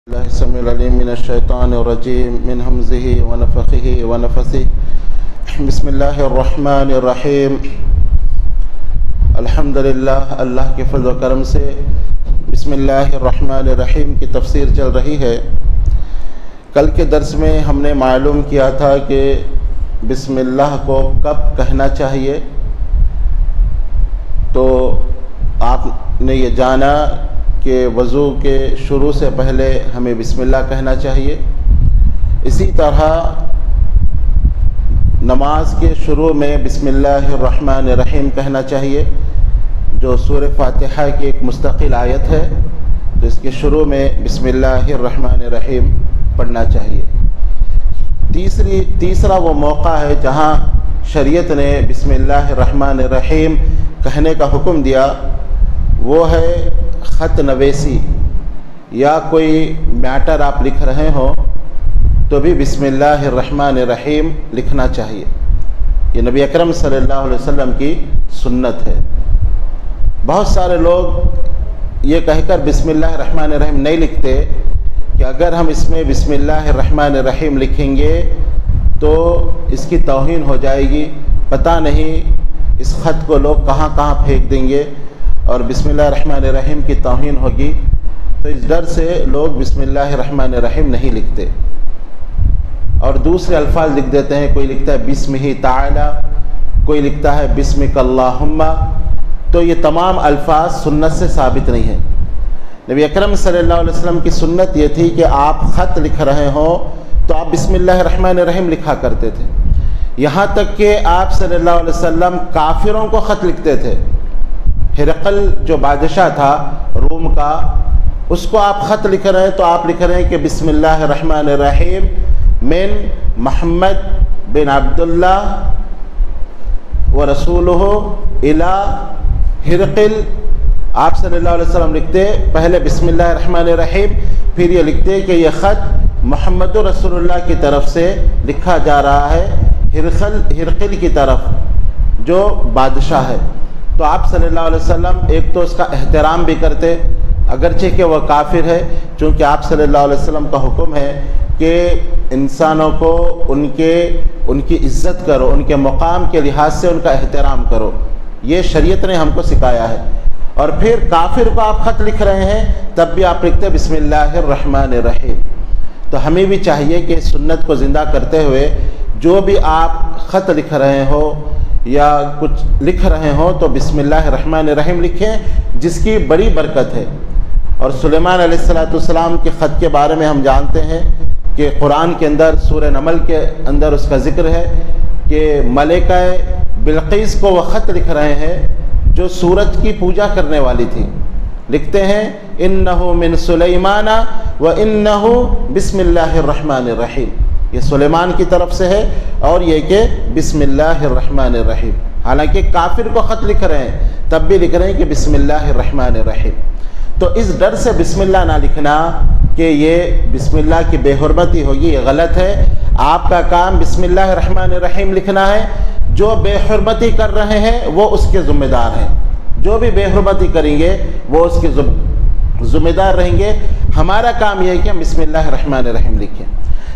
الله السميع العليم من الشيطان الرجيم من همزه ونفخه ونفثه بسم الله الرحمن الرحيم الحمدللہ اللہ کے فضل و کرم سے بسم اللہ الرحمن الرحیم کی تفسیر چل رہی ہے۔ کل کے درس میں ہم نے معلوم کیا تھا کہ بسم اللہ کو کب کہنا چاہیے، تو آپ نے یہ جانا کہ وضو کے شروع سے پہلے ہمیں بسم اللہ کہنا چاہیے۔ اسی طرح نماز کے شروع میں بسم اللہ الرحمن الرحیم کہنا چاہیے، جو سورہ فاتحہ کی ایک مستقل آیت ہے، تو اس کے شروع میں بسم اللہ الرحمن الرحیم پڑھنا چاہیے۔ تیسرا وہ موقع ہے جہاں شریعت نے بسم اللہ الرحمن الرحیم کہنے کا حکم دیا، وہ ہے خط نویسی یا کوئی میٹر آپ لکھ رہے ہوں تو بھی بسم اللہ الرحمن الرحیم لکھنا چاہیے۔ یہ نبی اکرم صلی اللہ علیہ وسلم کی سنت ہے۔ بہت سارے لوگ یہ کہہ کر بسم اللہ الرحمن الرحیم نہیں لکھتے کہ اگر ہم اس میں بسم اللہ الرحمن الرحیم لکھیں گے تو اس کی توہین ہو جائے گی، پتہ نہیں اس خط کو لوگ کہاں کہاں پھینک دیں گے اور بسم اللہ الرحمن الرحیم کی توہین ہوگی، تو اس ڈر سے لوگ بسم اللہ الرحمن الرحیم نہیں لکھتے اور دوسرے الفاظ لکھ دیتے ہیں۔ کوئی لکھتا ہے بسمہ تعالی، کوئی لکھتا ہے بسمک اللہم، تو یہ تمام الفاظ سنت سے ثابت نہیں ہیں۔ نبی اکرم صلی اللہ علیہ وسلم کی سنت یہ تھی کہ آپ خط لکھ رہے ہوں تو آپ بسم اللہ الرحمن الرحیم لکھا کرتے تھے، یہاں تک کہ آپ صلی اللہ علیہ وسلم کافروں کو خط لکھتے تھے۔ ہرقل جو بادشاہ تھا روم کا، اس کو آپ خط لکھ رہے ہیں تو آپ لکھ رہے ہیں کہ بسم اللہ الرحمن الرحیم من محمد بن عبداللہ ورسولہ الی ہرقل۔ آپ صلی اللہ علیہ وسلم لکھتے پہلے بسم اللہ الرحمن الرحیم، پھر یہ لکھتے کہ یہ خط محمد رسول اللہ کی طرف سے لکھا جا رہا ہے ہرقل کی طرف جو بادشاہ ہے۔ تو آپ صلی اللہ علیہ وسلم ایک تو اس کا احترام بھی کرتے، اگرچہ کہ وہ کافر ہے، چونکہ آپ صلی اللہ علیہ وسلم کا حکم ہے کہ انسانوں کو ان کی عزت کرو، ان کے مقام کے لحاظ سے ان کا احترام کرو، یہ شریعت نے ہم کو سکھایا ہے۔ اور پھر کافر کو آپ خط لکھ رہے ہیں تب بھی آپ لکھتے بسم اللہ الرحمن الرحیم۔ تو ہمیں بھی چاہیے کہ سنت کو زندہ کرتے ہوئے جو بھی آپ خط لکھ رہے ہو یا کچھ لکھ رہے ہوں تو بسم اللہ الرحمن الرحیم لکھیں، جس کی بڑی برکت ہے۔ اور سلیمان علیہ السلام کے خط کے بارے میں ہم جانتے ہیں کہ قرآن کے اندر سورہ نمل کے اندر اس کا ذکر ہے کہ ملکہ بلقیس کو وہ خط لکھ رہے ہیں جو سورج کی پوجا کرنے والی تھی۔ لکھتے ہیں انہ من سلیمان و انہ بسم اللہ الرحمن الرحیم، یہ سلیمان کی طرف سے ہے اور یہ کہ بسم اللہ الرحمن الرحیم۔ حالانکہ کافر کو خط لکھ رہے ہیں تب بھی لکھ رہے ہیں کہ بسم اللہ الرحمن الرحیم۔ تو اس ڈر سے بسم اللہ نہ لکھنا کہ یہ بسم اللہ کی بے حرمتی ہوگی، یہ غلط ہے۔ آپ کا کام بسم اللہ الرحمن الرحیم لکھنا ہے، جو بے حرمتی کر رہے ہیں وہ اس کے ذمہ دار ہیں، جو بھی بے حرمتی کریں گے وہ اس کے ذمہ دار رہیں گے۔ ہمارا کام یہ ہے کہ ہم بسم اللہ الرحمن الرحیم لکھیں،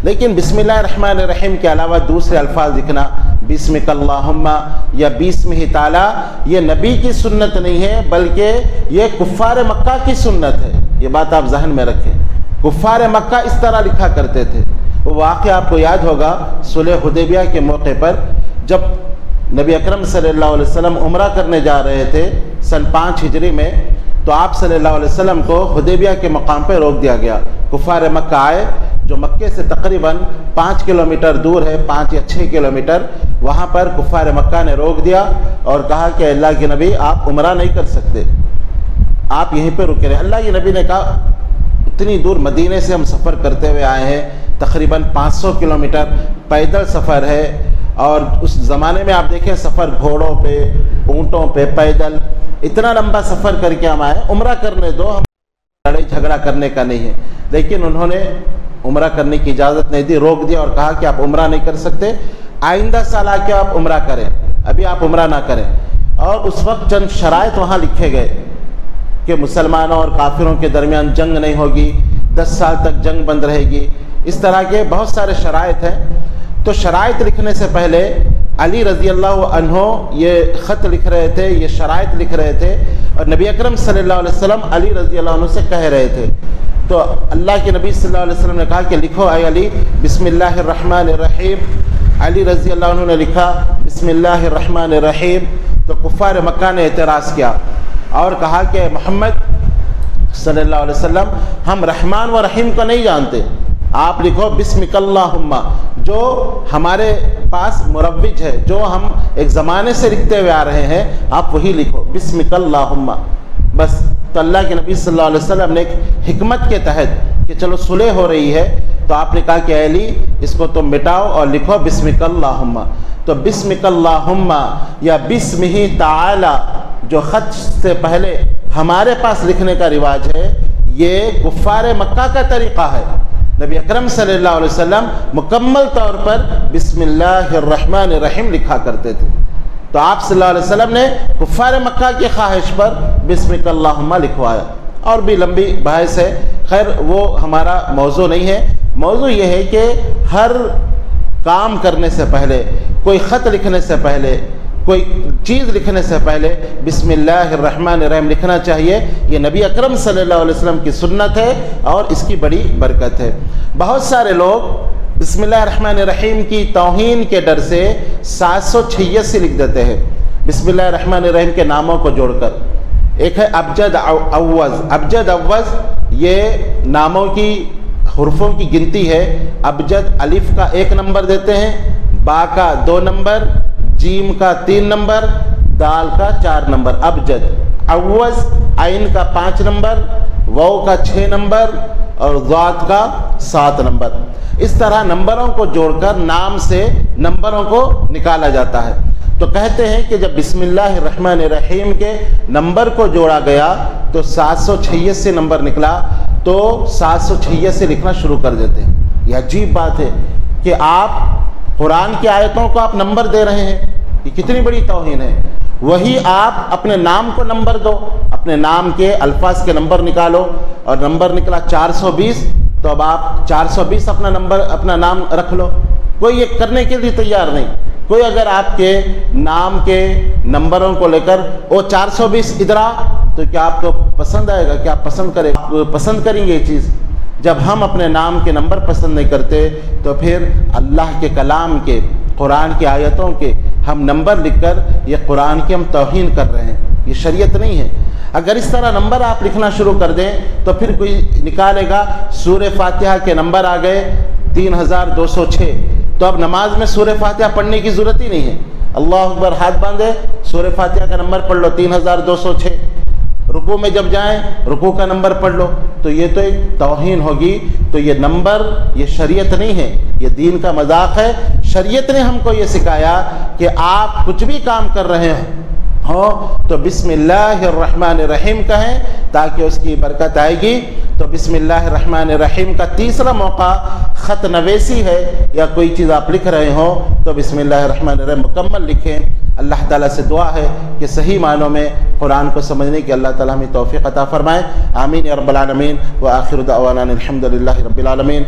لیکن بسم اللہ الرحمن الرحیم کے علاوہ دوسرے الفاظ لکھنا بسمک اللہم یا بسمہ تعالی، یہ نبی کی سنت نہیں ہے بلکہ یہ کفار مکہ کی سنت ہے۔ یہ بات آپ ذہن میں رکھیں، کفار مکہ اس طرح لکھا کرتے تھے۔ وہ واقعہ آپ کو یاد ہوگا صلح حدیبیہ کے موقع پر، جب نبی اکرم صلی اللہ علیہ وسلم عمرہ کرنے جا رہے تھے سن 5 ہجری میں، تو آپ صلی اللہ علیہ وسلم کو حدیبیہ کے مقام پہ روک دیا گیا۔ کفار مکہ آئے جو مکے سے تقریباً 5 کلومیٹر دور ہے، 5 یا 6 کلومیٹر، وہاں پر کفار مکہ نے روک دیا اور کہا کہ اللہ کے نبی آپ عمرہ نہیں کر سکتے، آپ یہیں پہ رکے رہے۔ اللہ کے نبی نے کہا اتنی دور مدینے سے ہم سفر کرتے ہوئے آئے ہیں، تقریباً 500 کلومیٹر پیدل سفر ہے، اور اس زمانے میں آپ دیکھیں سفر گھوڑوں پہ، اونٹوں پہ، پیدل، اتنا لمبا سفر کر کے ہم آئے، عمرہ کرنے دو، ہم لڑائی جھگڑا کرنے کا نہیں ہے۔ لیکن انہوں نے عمرہ کرنے کی اجازت نہیں دی، روک دیا اور کہا کہ آپ عمرہ نہیں کر سکتے، آئندہ سال آ کے آپ عمرہ کریں، ابھی آپ عمرہ نہ کریں۔ اور اس وقت چند شرائط وہاں لکھے گئے کہ مسلمانوں اور کافروں کے درمیان جنگ نہیں ہوگی، 10 سال تک جنگ بند رہے گی، اس طرح کے بہت سارے شرائط ہیں۔ تو شرائط لکھنے سے پہلے علی رضی اللہ عنہ یہ خط لکھ رہے تھے، یہ شرائط لکھ رہے تھے، اور نبی اکرم صلی اللہ علیہ وسلم علی رضی اللہ عنہ سے کہہ رہے تھے۔ تو اللہ کے نبی صلی اللہ علیہ وسلم نے کہا کہ لکھو اے علی بسم اللہ الرحمن الرحیم۔ علی رضی اللہ عنہ نے لکھا بسم اللہ الرحمن الرحیم۔ تو کفار مکہ نے اعتراض کیا اور کہا کہ محمد صلی اللہ علیہ وسلم ہم رحمان و رحیم کو نہیں جانتے، آپ لکھو بسمک اللہم، جو ہمارے پاس مروج ہے، جو ہم ایک زمانے سے لکھتے ہوئے آ رہے ہیں، آپ وہی لکھو بسمک اللہم بس۔ تو اللہ کے نبی صلی اللہ علیہ وسلم نے ایک حکمت کے تحت کہ چلو صلح ہو رہی ہے، تو آپ نے کہا کہ اے علی اس کو تم مٹاؤ اور لکھو بسمک اللہم۔ تو بسمک اللہم یا بسمہ تعالی جو خط سے پہلے ہمارے پاس لکھنے کا رواج ہے، یہ کفار مکہ کا طریقہ ہے۔ نبی اکرم صلی اللہ علیہ وسلم مکمل طور پر بسم اللہ الرحمن الرحیم لکھا کرتے تھے۔ تو آپ صلی اللہ علیہ وسلم نے کفار مکہ کی خواہش پر بسمک اللہم لکھوایا، اور بھی لمبی بحث ہے، خیر وہ ہمارا موضوع نہیں ہے۔ موضوع یہ ہے کہ ہر کام کرنے سے پہلے، کوئی خط لکھنے سے پہلے، کوئی چیز لکھنے سے پہلے بسم اللہ الرحمن الرحیم لکھنا چاہیے۔ یہ نبی اکرم صلی اللہ علیہ وسلم کی سنت ہے اور اس کی بڑی برکت ہے۔ بہت سارے لوگ بسم اللہ الرحمن الرحیم کی توہین کے ڈر سے 786 لکھ دیتے ہیں بسم اللہ الرحمن الرحیم کے ناموں کو جوڑ کر۔ ایک ہے ابجد اوز، ابجد اوز یہ ناموں کی حرفوں کی گنتی ہے۔ ابجد الف کا 1 نمبر دیتے ہیں، با کا 2 نمبر، جیم کا 3 نمبر، دال کا 4 نمبر ابجد اوز، عین کا 5 نمبر، واو کا 6 نمبر اور ضاد کا 7 نمبر۔ اس طرح نمبروں کو جوڑ کر نام سے نمبروں کو نکالا جاتا ہے۔ تو کہتے ہیں کہ جب بسم اللہ الرحمن الرحیم کے نمبر کو جوڑا گیا تو 786 نمبر نکلا، تو 786 لکھنا شروع کر دیتے ہیں۔ یہ عجیب بات ہے کہ آپ قرآن کی آیتوں کو آپ نمبر دے رہے ہیں، یہ کتنی بڑی توہین ہے۔ وہی آپ اپنے نام کو نمبر دو، اپنے نام کے الفاظ کے نمبر نکالو، اور نمبر نکلا 420، تو اب آپ 420 اپنا نام رکھ لو۔ کوئی یہ کرنے کے لیے تیار نہیں۔ کوئی اگر آپ کے نام کے نمبروں کو لے کر وہ 420 ادھر تو کیا آپ کو پسند آئے گا؟ کیا آپ پسند کریں گے یہ چیز؟ جب ہم اپنے نام کے نمبر پسند نہیں کرتے تو پھر اللہ کے کلام کے، قرآن کی آیتوں کے ہم نمبر لکھ کر یہ قرآن کی ہم توہین کر رہے ہیں، یہ شریعت نہیں ہے۔ اگر اس طرح نمبر آپ لکھنا شروع کر دیں تو پھر کوئی نکالے گا سورہ فاتحہ کے نمبر آ گئے 3206، تو اب نماز میں سورہ فاتحہ پڑھنے کی ضرورت ہی نہیں ہے۔ اللہ اکبر ہاتھ باندھے، سورہ فاتحہ کا نمبر پڑھ لو 3206۔ رکوع میں جب جائیں رکوع کا نمبر پڑھ لو، تو یہ تو ایک توہین ہوگی۔ تو یہ نمبر یہ شریعت نہیں ہے، یہ دین کا مذاق ہے۔ شریعت نے ہم کو یہ سکھایا کہ آپ کچھ بھی کام کر رہے ہو تو بسم اللہ الرحمن الرحیم کہیں تاکہ اس کی برکت آئے گی۔ تو بسم اللہ الرحمن الرحیم کا تیسرا موقع خط نویسی ہے، یا کوئی چیز آپ لکھ رہے ہوں تو بسم اللہ الرحمن الرحیم مکمل لکھیں۔ اللہ تعالیٰ سے دعا ہے کہ صحیح معنوں میں قرآن کو سمجھنے کی اللہ تعالیٰ ہمیں توفیق عطا فرمائے۔ آمین یا رب العالمین۔ وآخر دعوانا الحمد للہ رب العالمین۔